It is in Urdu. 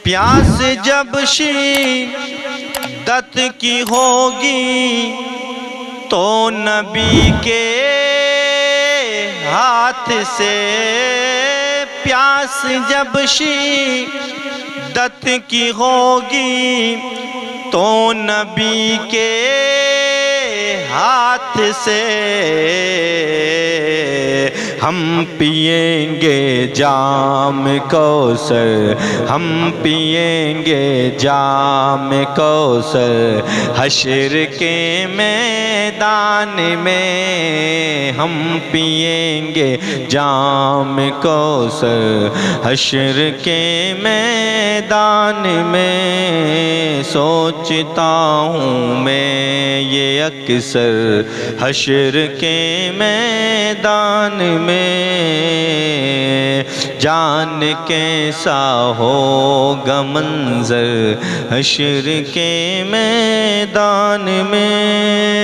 پیاس جب شدت کی ہوگی تو نبی کے ہاتھ سے، پیاس جب شدت کی ہوگی تو نبی کے ہاتھ سے ہم پئیں گے جام کوثر، ہم پئیں گے جام کوثر، حشر کے میدان میں ہم پئیں گے جام کوثر، حشر کے میدان میں سوچتا ہوں میں یہ اکثر، حشر کے میدان میں جان کیسا ہوگا منظر، حشر کے میدان میں